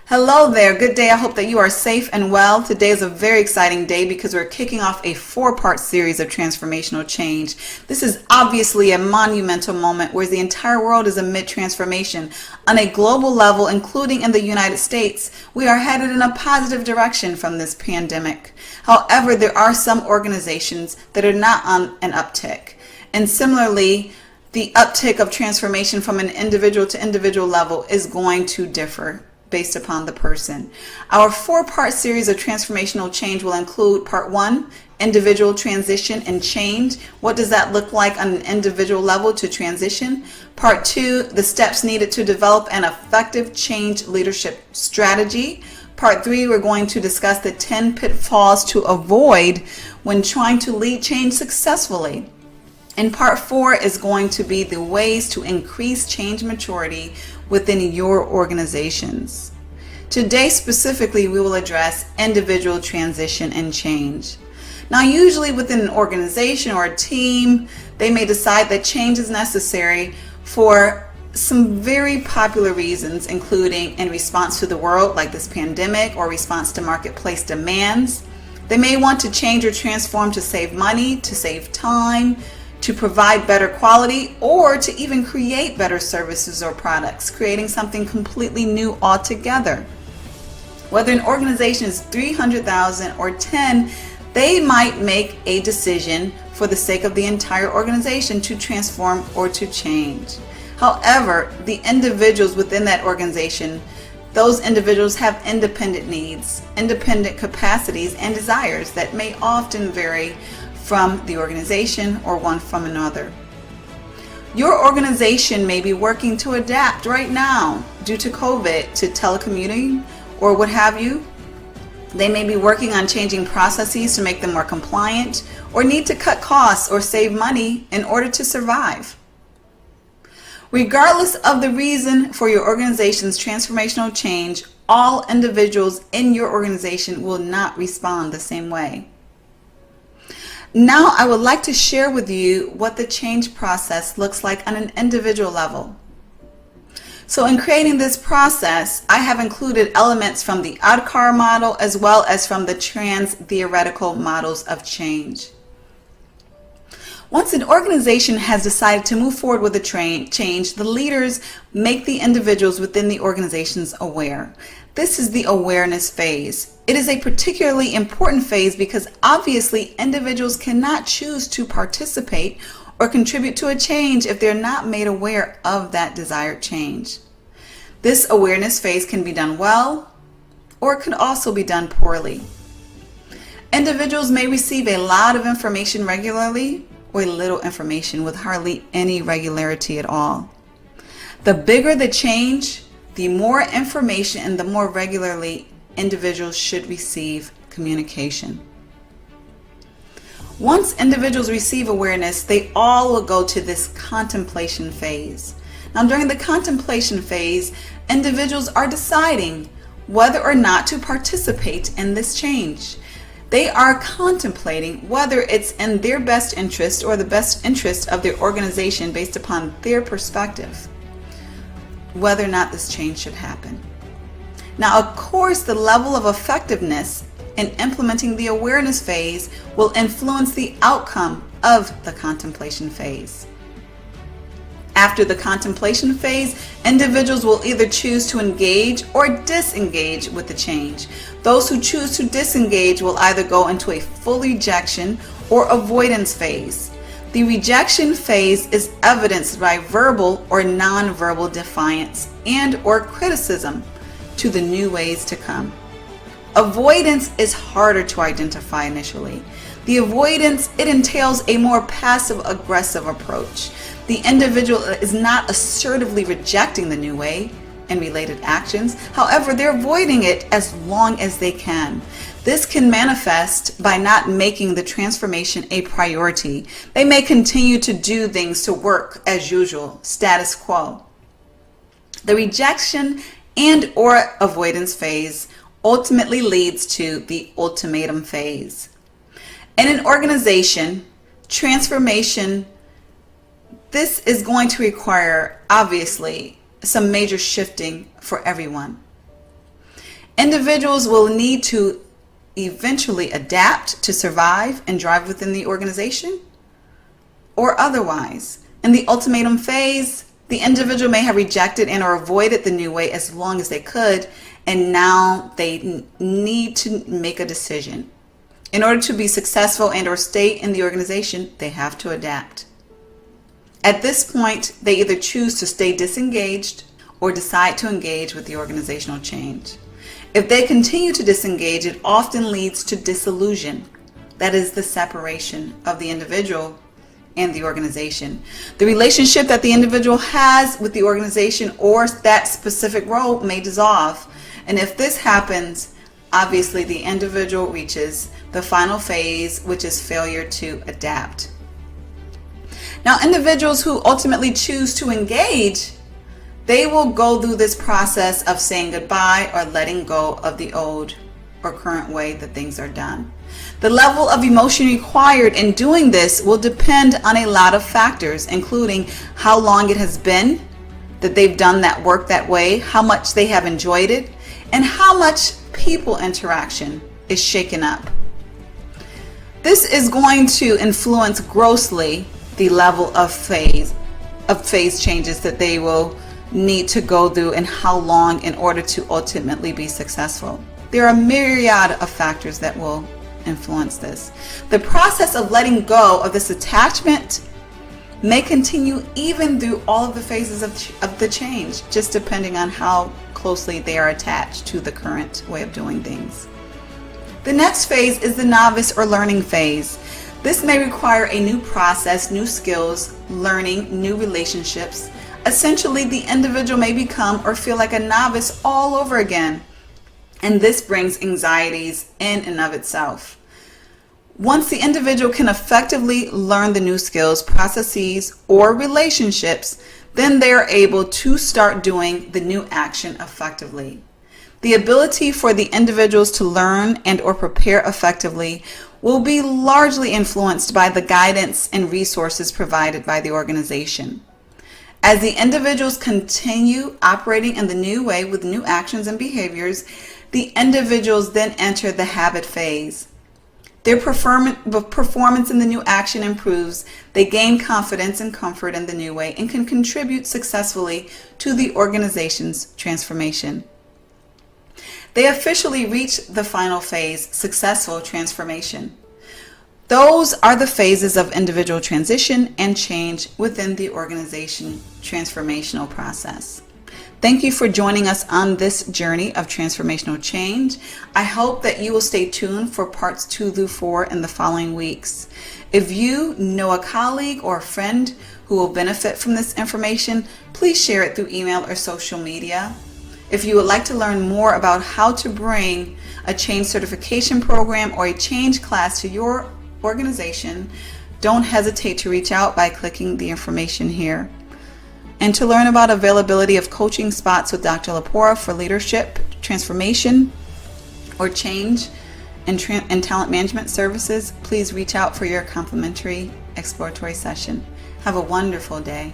Hello there. Good day. I hope that you are safe and well. Today is a very exciting day because we're kicking off a 4-part series of transformational change. This is obviously a monumental moment where the entire world is amid transformation. On a global level, including in the United States, we are headed in a positive direction from this pandemic. However, there are some organizations that are not on an uptick. And similarly, the uptick of transformation from an individual to individual level is going to differ based upon the person. Our 4-part series of transformational change will include part 1, individual transition and change. What does that look like on an individual level to transition? Part 2, the steps needed to develop an effective change leadership strategy. Part 3, we're going to discuss the 10 pitfalls to avoid when trying to lead change successfully. And part 4 is going to be the ways to increase change maturity within your organizations. Today specifically, we will address individual transition and change. Now, usually within an organization or a team, they may decide that change is necessary for some very popular reasons, including in response to the world, like this pandemic, or response to marketplace demands. They may want to change or transform to save money, to save time, to provide better quality, or to even create better services or products, creating something completely new altogether. Whether an organization is 300,000 or 10, they might make a decision for the sake of the entire organization to transform or to change. However, the individuals within that organization, those individuals have independent needs, independent capacities, and desires that may often vary from the organization or one from another. Your organization may be working to adapt right now due to COVID to telecommuting or what have you. They may be working on changing processes to make them more compliant, or need to cut costs or save money in order to survive. Regardless of the reason for your organization's transformational change, all individuals in your organization will not respond the same way. Now, I would like to share with you what the change process looks like on an individual level. So in creating this process, I have included elements from the ODCAR model as well as from the trans-theoretical models of change. Once an organization has decided to move forward with a change, the leaders make the individuals within the organizations aware. This is the awareness phase. It is a particularly important phase because obviously individuals cannot choose to participate or contribute to a change if they're not made aware of that desired change. This awareness phase can be done well, or it could also be done poorly. Individuals may receive a lot of information regularly, or little information with hardly any regularity at all. The bigger the change, the more information and the more regularly individuals should receive communication. Once individuals receive awareness, they all will go to this contemplation phase. Now, during the contemplation phase, individuals are deciding whether or not to participate in this change. They are contemplating whether it's in their best interest or the best interest of their organization based upon their perspective, whether or not this change should happen. Now, of course, the level of effectiveness in implementing the awareness phase will influence the outcome of the contemplation phase. After the contemplation phase, individuals will either choose to engage or disengage with the change. Those who choose to disengage will either go into a full rejection or avoidance phase. The rejection phase is evidenced by verbal or non-verbal defiance and or criticism to the new ways to come. Avoidance is harder to identify initially. The avoidance, it entails a more passive-aggressive approach. The individual is not assertively rejecting the new way and related actions. However, they're avoiding it as long as they can. This can manifest by not making the transformation a priority. They may continue to do things to work as usual, status quo. The rejection and or avoidance phase ultimately leads to the ultimatum phase. In an organization, transformation, this is going to require, obviously, some major shifting for everyone. Individuals will need to eventually adapt to survive and thrive within the organization, or otherwise. In the ultimatum phase, the individual may have rejected and or avoided the new way as long as they could, and now they need to make a decision. In order to be successful and or stay in the organization, they have to adapt. At this point, they either choose to stay disengaged or decide to engage with the organizational change. If they continue to disengage, it often leads to disillusion. That is the separation of the individual and the organization. The relationship that the individual has with the organization or that specific role may dissolve. And if this happens, obviously the individual reaches the final phase, which is failure to adapt. Now, individuals who ultimately choose to engage, they will go through this process of saying goodbye or letting go of the old or current way that things are done. The level of emotion required in doing this will depend on a lot of factors, including how long it has been that they've done that work that way, how much they have enjoyed it, and how much people interaction is shaken up. This is going to influence grossly the level of phase changes that they will need to go through and how long in order to ultimately be successful. There are a myriad of factors that will influence this. The process of letting go of this attachment may continue even through all of the phases of the change, just depending on how closely they are attached to the current way of doing things. The next phase is the novice or learning phase. This may require a new process, new skills, learning, new relationships. Essentially, the individual may become or feel like a novice all over again, and this brings anxieties in and of itself. Once the individual can effectively learn the new skills, processes, or relationships, then they are able to start doing the new action effectively. The ability for the individuals to learn and or prepare effectively will be largely influenced by the guidance and resources provided by the organization. As the individuals continue operating in the new way with new actions and behaviors, the individuals then enter the habit phase. Their performance in the new action improves. They gain confidence and comfort in the new way and can contribute successfully to the organization's transformation. They officially reach the final phase, successful transformation. Those are the phases of individual transition and change within the organization transformational process. Thank you for joining us on this journey of transformational change. I hope that you will stay tuned for parts 2 through 4 in the following weeks. If you know a colleague or a friend who will benefit from this information, please share it through email or social media. If you would like to learn more about how to bring a change certification program or a change class to your organization, don't hesitate to reach out by clicking the information here. And to learn about availability of coaching spots with Dr. Lepora for leadership, transformation, or change and talent management services, please reach out for your complimentary exploratory session. Have a wonderful day.